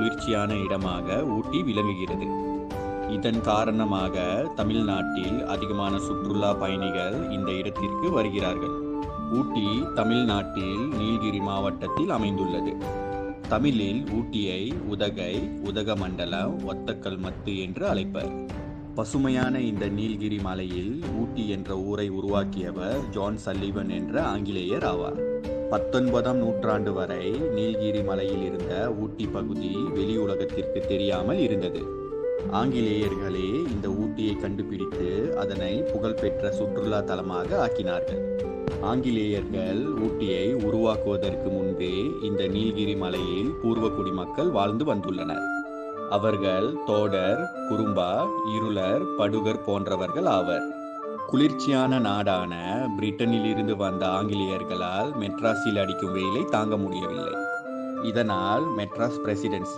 குளிர்ச்சியான இடமாக ஊட்டி விளங்குகிறது. இதன் காரணமாக தமிழ்நாட்டில் அதிகமான சுற்றுலா பயணிகள் இந்த இடத்திற்கு வருகிறார்கள். ஊட்டி தமிழ்நாட்டில் நீலகிரி மாவட்டத்தில் அமைந்துள்ளது. தமிழில் ஊட்டியை உதகை, உதகமண்டலம், ஒத்தக்கல்மத்து என்று அழைப்பர். பசுமையான இந்த நீலகிரி மலையில் ஊட்டி என்ற ஊரை உருவாக்கியவர் ஜான் சல்லிவன் என்ற ஆங்கிலேயர் ஆவார். 19ஆம் நூற்றாண்டு வரை நீலகிரி மலையில் இருந்த ஊட்டி பகுதி வெளி உலகத்திற்கு தெரியாமல் இருந்தது. ஆங்கிலேயர்களே இந்த ஊட்டியை கண்டுபிடித்து அதனை புகழ்பெற்ற சுற்றுலா தலமாக ஆக்கினார்கள். ஆங்கிலேயர்கள் ஊட்டியை உருவாக்குவதற்கு முன்பே இந்த நீலகிரி மலையில் பூர்வகுடி மக்கள் வாழ்ந்து வந்துள்ளனர். அவர்கள் தோடர், குறும்பா, இருளர், படுகர் போன்றவர்கள் ஆவர். குளிர்ச்சியான நாடான பிரிட்டனிலிருந்து வந்த ஆங்கிலேயர்களால் மெட்ராஸில் அடிக்கும் வெயிலை தாங்க முடியவில்லை. இதனால் மெட்ராஸ் பிரசிடென்சி